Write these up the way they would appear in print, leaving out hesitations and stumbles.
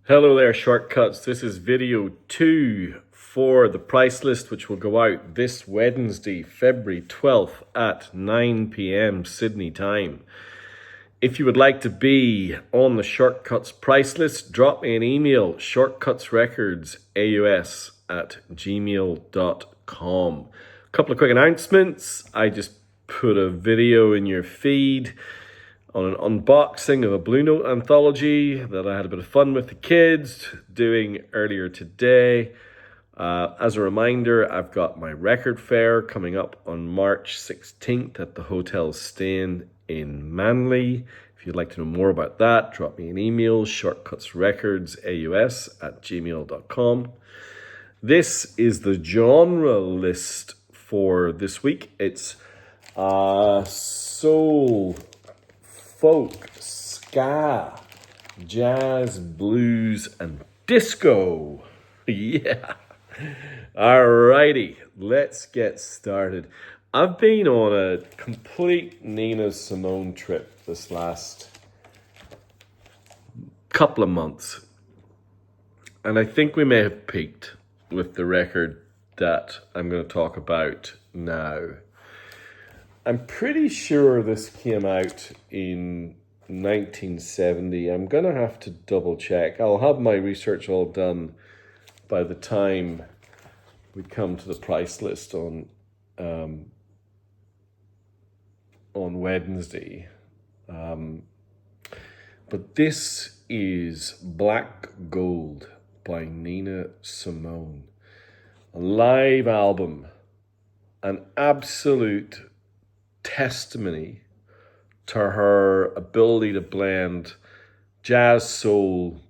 Hello there, shortcuts. This is video 2 for the price list, which will go out this Wednesday, February 12th at 9 p.m. Sydney time. If you would like to be on the Shortcuts price list, drop me an email, shortcutsrecords@gmail.com. A couple of quick announcements. I just put a video in your feed on an unboxing of a Blue Note anthology that I had a bit of fun with the kids doing earlier today. As a reminder, I've got my record fair coming up on March 16th at the Hotel Staying in Manly. If you'd like to know more about that, drop me an email, shortcutsrecordsaus@gmail.com. This is the genre list for this week. It's soul, folk, ska, jazz, blues, and disco. Yeah. Alrighty, let's get started. I've been on a complete Nina Simone trip this last couple of months. And I think we may have peaked with the record that I'm going to talk about now. I'm pretty sure this came out in 1970. I'm going to have to double check. I'll have my research all done by the time we come to the price list on Wednesday. But this is Black Gold by Nina Simone. A live album, an absolute testimony to her ability to blend jazz, soul,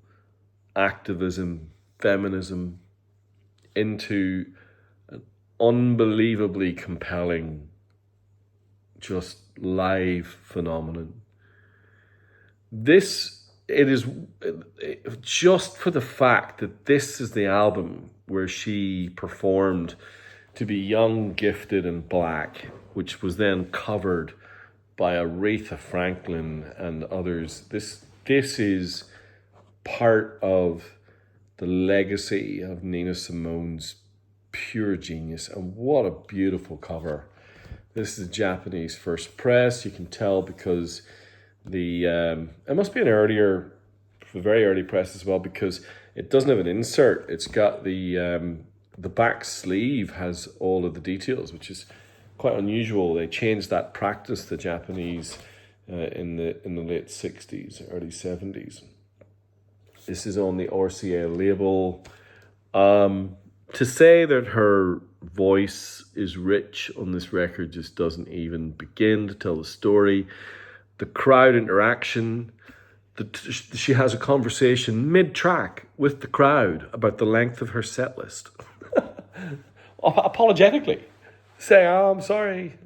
activism, feminism into an unbelievably compelling, just live phenomenon. It is just for the fact that this is the album where she performed To Be Young, Gifted and Black, which was then covered by Aretha Franklin and others. This is part of the legacy of Nina Simone's pure genius, and what a beautiful cover. This is a Japanese first press. You can tell because it must be a very early press as well, because it doesn't have an insert. It's got the back sleeve has all of the details, which is quite unusual. They changed that practice, the Japanese, in the late 60s, early 70s. This is on the RCA label. To say that her voice is rich on this record just doesn't even begin to tell the story. The crowd interaction, she has a conversation mid-track with the crowd about the length of her set list. Apologetically. Say, oh, I'm sorry.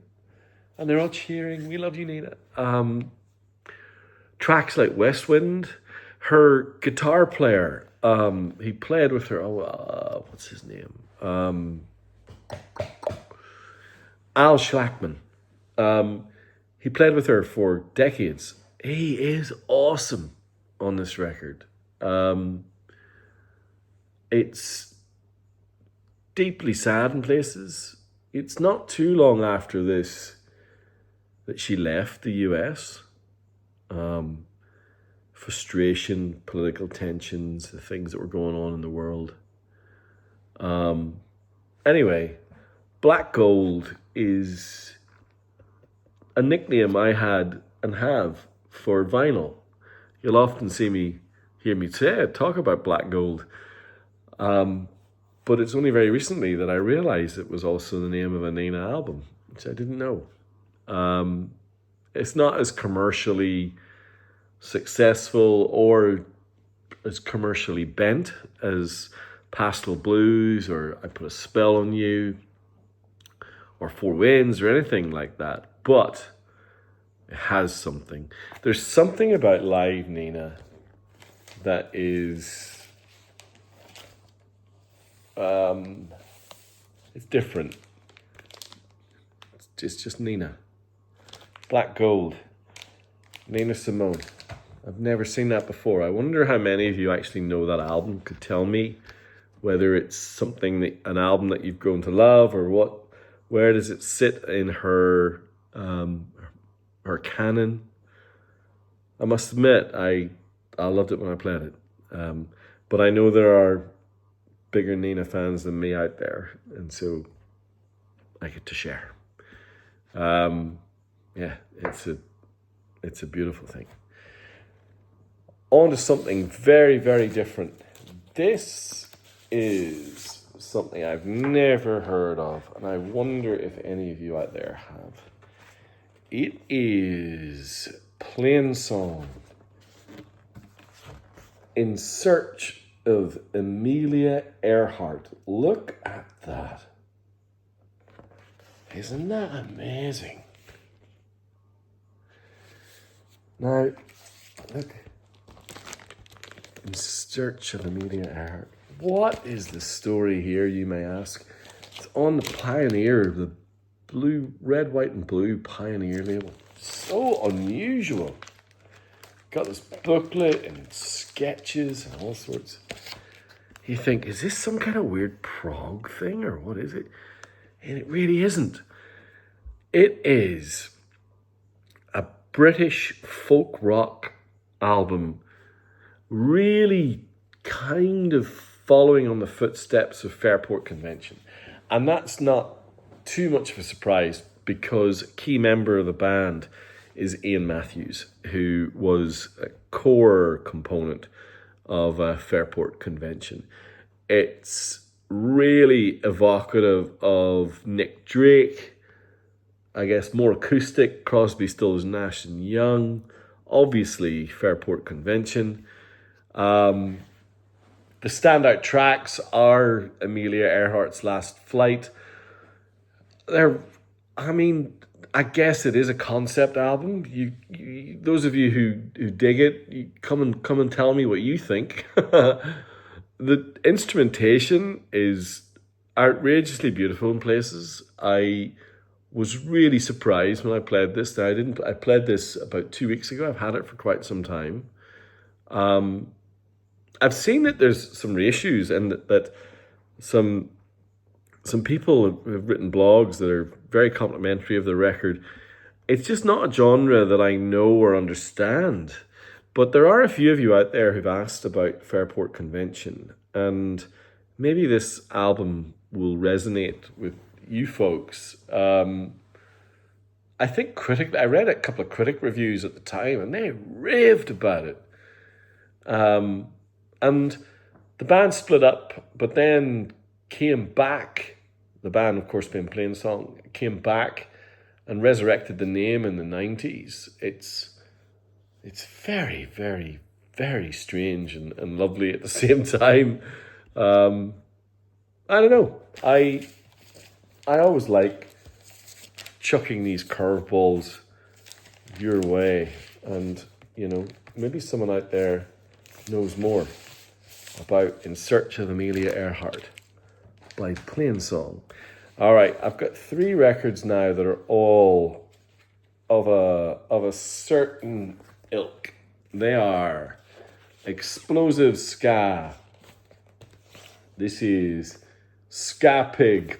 And they're all cheering. We love you, Nina. Tracks like West Wind. Her guitar player, he played with her. What's his name? Al Schlachman. He played with her for decades. He is awesome on this record. It's deeply sad in places. It's not too long after this that she left the US. Frustration, political tensions, the things that were going on in the world. Anyway, Black Gold is a nickname I had and have for vinyl. You'll often hear me talk about Black Gold. But it's only very recently that I realized it was also the name of a Nina album, which I didn't know. It's not as commercially successful or as commercially bent as Pastel Blues or I Put a Spell on You or Four Winds or anything like that, but it has something. There's something about live Nina that is it's different. It's just Nina. Black Gold, Nina Simone. I've never seen that before. I wonder how many of you actually know that album. Could tell me whether it's something an album that you've grown to love, or what. Where does it sit in her canon? I must admit, I loved it when I played it, but I know there are bigger Nina fans than me out there, and so I get to share. Yeah, it's a beautiful thing. On to something very, very different. This is something I've never heard of, and I wonder if any of you out there have. It is Plainsong, In Search of Amelia Earhart. Look at that. Isn't that amazing? Now, look. In Search of Amelia Earhart. What is the story here, you may ask? It's on the Pioneer, the blue, red, white, and blue Pioneer label. So unusual. Got this booklet and sketches and all sorts. You think, is this some kind of weird prog thing, or what is it? And it really isn't. It is a British folk rock album, really kind of following on the footsteps of Fairport Convention. And that's not too much of a surprise, because a key member of the band is Ian Matthews, who was a core component of Fairport Convention. It's really evocative of Nick Drake, I guess more acoustic, Crosby, Stills, Nash and Young, obviously Fairport Convention. The standout tracks are Amelia Earhart's Last Flight. I guess it is a concept album. You those of you who dig it, you come and tell me what you think. The instrumentation is outrageously beautiful in places. I was really surprised when I played this. I played this about 2 weeks ago. I've had it for quite some time. I've seen that there's some reissues, and that some people have written blogs that are very complimentary of the record. It's just not a genre that I know or understand. But there are a few of you out there who've asked about Fairport Convention, and maybe this album will resonate with you folks. I think I read a couple of critic reviews at the time, and they raved about it. And the band split up, but then came back. The band, of course, being Plainsong, came back and resurrected the name in the 90s. It's very, very, very strange and lovely at the same time. I don't know. I always like chucking these curveballs your way, and maybe someone out there knows more about In Search of Amelia Earhart by Plainsong. All right, I've got 3 records now that are all of a certain ilk. They are explosive ska. This is Ska Pig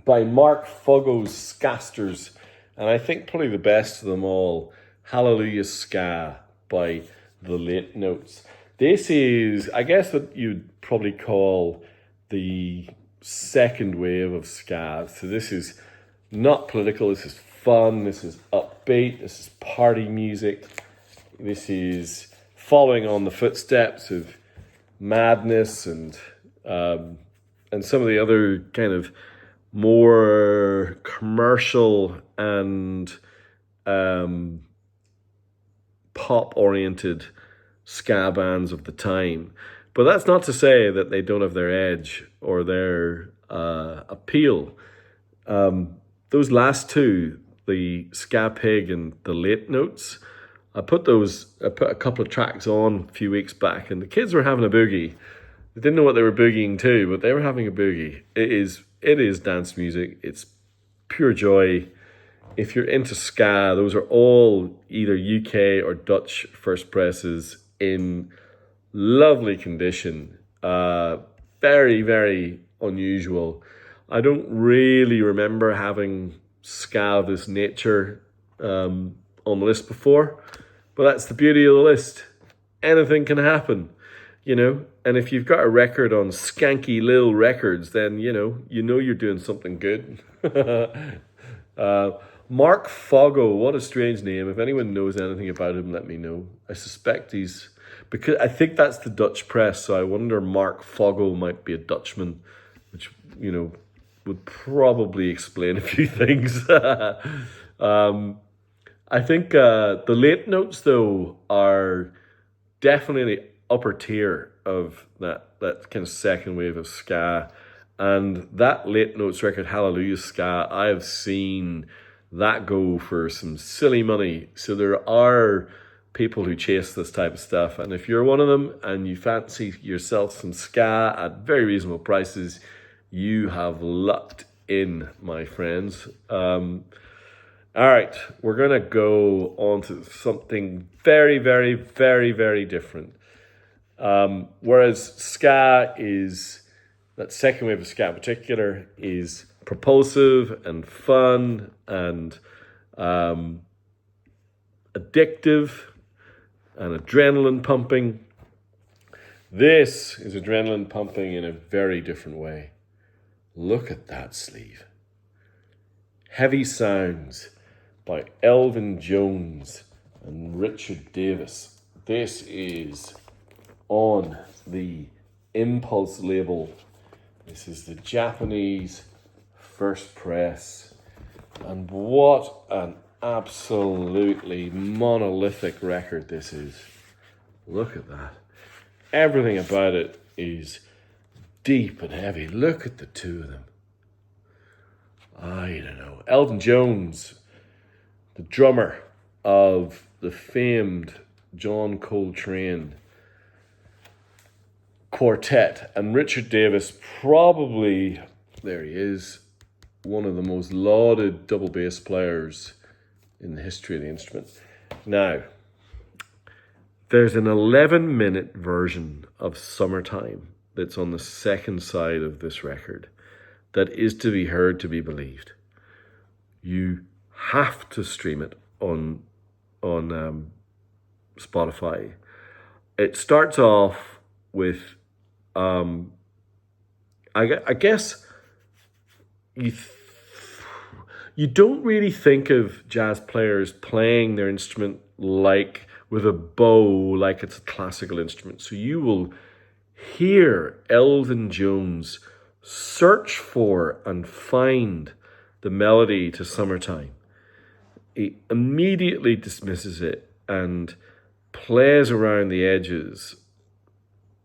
by Mark Foggo's Scasters, and I think probably the best of them all, Hallelujah Ska by The Late Notes. This is, I guess, what you'd probably call the second wave of ska. So this is not political, this is fun, this is upbeat, this is party music. This is following on the footsteps of Madness and some of the other kind of more commercial and pop-oriented ska bands of the time. But that's not to say that they don't have their edge or their appeal. Those last two, the Ska Pig and the Late Notes, I put a couple of tracks on a few weeks back, and the kids were having a boogie. They didn't know what they were boogieing to, but they were having a boogie. It is dance music. It's pure joy. if you're into ska, those are all either UK or Dutch first presses in lovely condition. Very, very unusual. I don't really remember having ska of this nature on the list before, but that's the beauty of the list. Anything can happen, And if you've got a record on Skanky Lil Records, then you're doing something good. Mark Foggo, what a strange name. If anyone knows anything about him, let me know. I suspect because I think that's the Dutch press, so I wonder Mark Foggo might be a Dutchman, which, would probably explain a few things. I think the late notes, though, are definitely upper tier of that kind of second wave of ska. And that late notes record, Hallelujah Ska, I have seen that go for some silly money. So there are people who chase this type of stuff. And if you're one of them and you fancy yourself some ska at very reasonable prices, you have lucked in, my friends. All right, we're going to go on to something very, very, very, very different. Whereas ska is, that second wave of ska in particular, is propulsive and fun and addictive and adrenaline pumping. This is adrenaline pumping in a very different way. Look at that sleeve. Heavy Sounds by Elvin Jones and Richard Davis. This is on the Impulse label. This is the Japanese first press. And what an absolutely monolithic record this is. Look at that. Everything about it is deep and heavy. Look at the two of them. I don't know. Elvin Jones, the drummer of the famed John Coltrane quartet, and Richard Davis, probably, there he is, one of the most lauded double bass players in the history of the instrument. Now, there's an 11-minute version of Summertime that's on the second side of this record that is to be heard to be believed. You have to stream it on Spotify. It starts off with, I guess you don't really think of jazz players playing their instrument like with a bow, like it's a classical instrument. So you will hear Elvin Jones search for and find the melody to Summertime. He immediately dismisses it and plays around the edges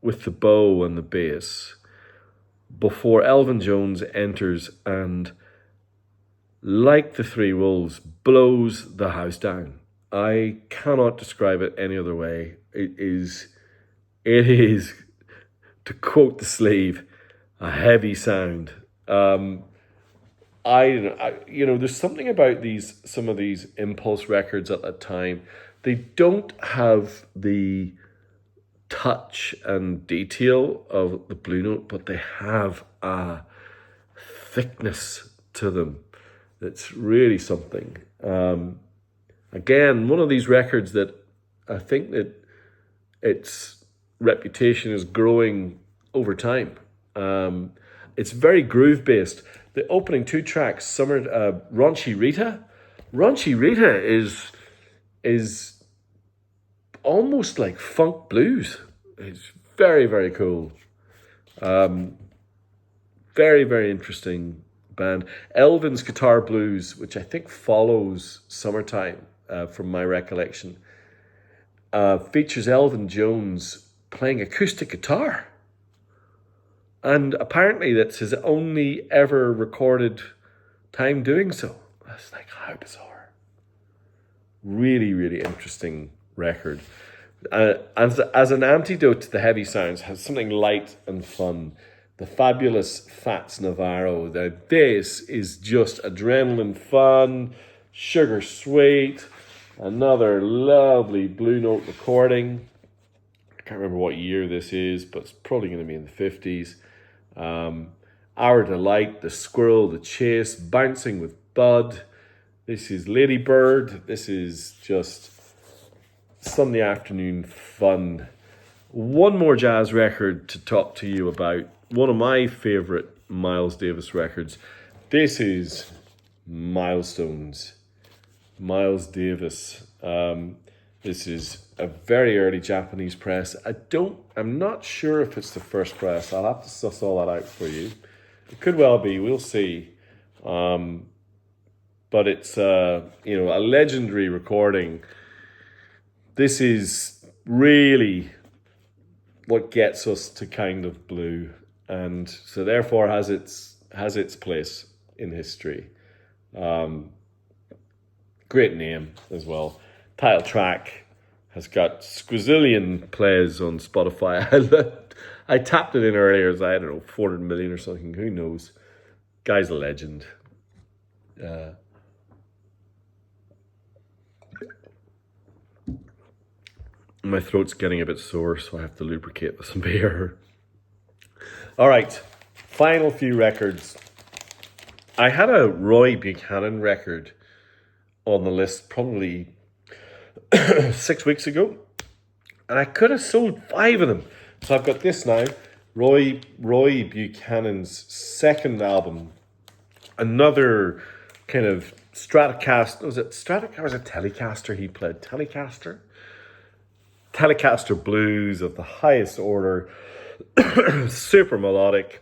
with the bow and the bass before Elvin Jones enters and, like the Three Wolves, blows the house down. I cannot describe it any other way. It is, to quote the sleeve, a heavy sound. There's something about some of these Impulse records at that time. They don't have the touch and detail of the Blue Note, but they have a thickness to them that's really something. Again, one of these records that I think that its reputation is growing over time. It's very groove based. The opening two tracks, Raunchy Rita. Raunchy Rita is almost like funk blues. It's very, very cool. Very, very interesting band. Elvin's Guitar Blues, which I think follows Summertime, from my recollection, features Elvin Jones playing acoustic guitar. And apparently that's his only ever recorded time doing so. That's like, how bizarre. Really, really interesting record. As an antidote to the heavy sounds, has something light and fun. The fabulous Fats Navarro. Now, this is just adrenaline fun, Sugar Sweet, another lovely Blue Note recording. I can't remember what year this is, but it's probably going to be in the 50s. Our Delight, The Squirrel, The Chase, Bouncing with Bud. This is Lady Bird. This is just Sunday afternoon fun. One more jazz record to talk to you about. One of my favourite Miles Davis records. This is Milestones. Miles Davis. This is a very early Japanese press. I'm not sure if it's the first press. I'll have to suss all that out for you. It could well be. We'll see. But it's a legendary recording. This is really what gets us to kind of blue, and so therefore has its place in history. Great name as well. Title track has got squazillion plays on Spotify. I tapped it in earlier as 400 million or something. Who knows? Guy's a legend. My throat's getting a bit sore, so I have to lubricate with some beer. All right, final few records. I had a Roy Buchanan record on the list probably 6 weeks ago, and I could have sold 5 of them. So I've got this now, Roy Buchanan's second album, another kind of Stratocaster. Was it Stratocaster or was it Telecaster he played? Telecaster blues of the highest order, super melodic,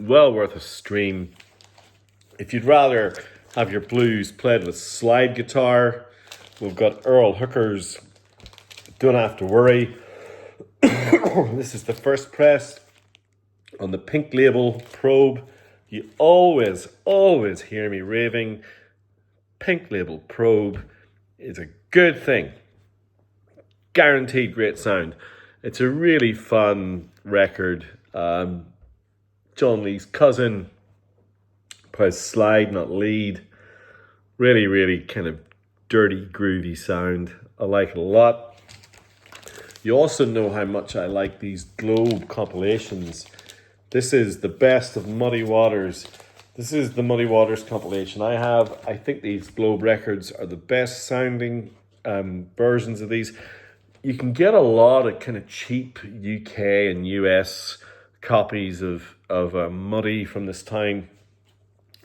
well worth a stream. If you'd rather have your blues played with slide guitar, we've got Earl Hooker's Don't Have to Worry. This is the first press on the Pink Label Probe. You always hear me raving. Pink Label Probe is a good thing. Guaranteed great sound. It's a really fun record. John Lee's cousin plays slide, not lead. Really kind of dirty, groovy sound. I like it a lot. You also know how much I like these Globe compilations. This is the best of Muddy Waters. This is the Muddy Waters compilation I think these Globe records are the best sounding versions of these. You can get a lot of kind of cheap UK and US copies of Muddy from this time,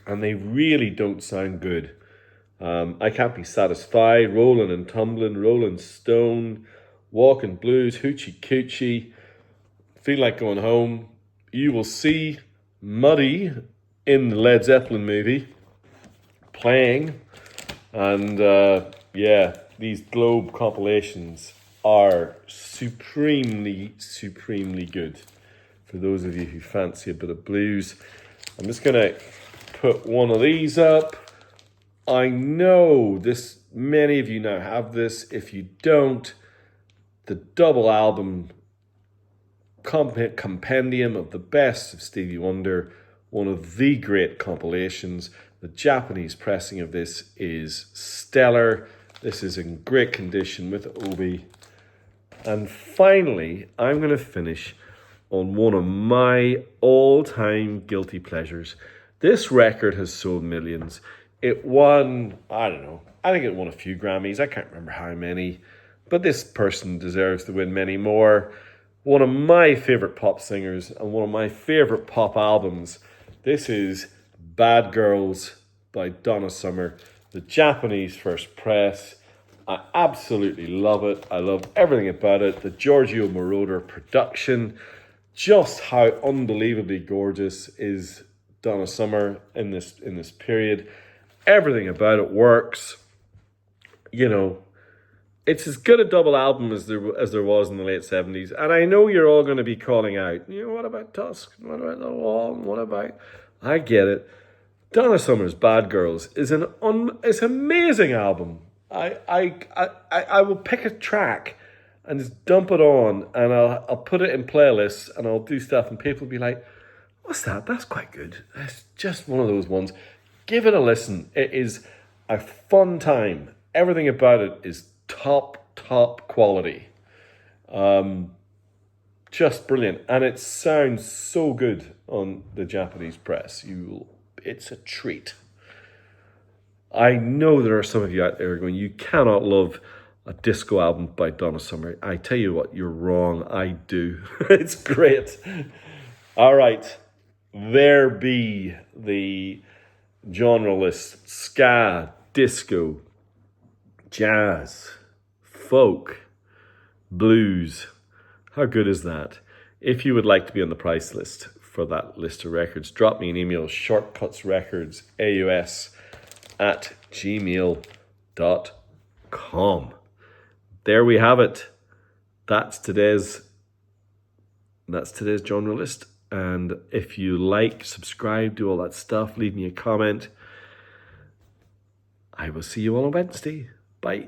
and they really don't sound good. I Can't Be Satisfied, Rollin' and Tumblin', Rollin' Stone, Walkin' Blues, Hoochie Coochie, Feel Like Going Home. You will see Muddy in the Led Zeppelin movie playing, and these Globe compilations are supremely good for those of you who fancy a bit of blues. I'm just going to put one of these up. I know many of you now have this. If you don't, the double album compendium of the best of Stevie Wonder, one of the great compilations. The Japanese pressing of this is stellar. This is in great condition with Obi. And finally, I'm going to finish on one of my all-time guilty pleasures. This record has sold millions. It won, I think it won a few Grammys. I can't remember how many. But this person deserves to win many more. One of my favourite pop singers and one of my favourite pop albums. This is Bad Girls by Donna Summer, the Japanese first press. I absolutely love it. I love everything about it. The Giorgio Moroder production. Just how unbelievably gorgeous is Donna Summer in this period. Everything about it works. It's as good a double album as there was in the late 70s. And I know you're all going to be calling out, what about Tusk? What about The Wall? What about... I get it. Donna Summer's Bad Girls is it's an amazing album. I will pick a track and just dump it on, and I'll put it in playlists, and I'll do stuff, and people will be like, what's that? That's quite good. It's just one of those ones. Give it a listen. It is a fun time. Everything about it is top quality. Just brilliant. And it sounds so good on the Japanese press. It's a treat. I know there are some of you out there going, you cannot love a disco album by Donna Summer. I tell you what, you're wrong. I do. It's great. All right. There be the genre list: ska, disco, jazz, folk, blues. How good is that? If you would like to be on the price list for that list of records, drop me an email, shortcutsrecords@gmail.com. There we have it. That's today's genre list. And if you like, subscribe, do all that stuff, leave me a comment. I will see you all on Wednesday. Bye.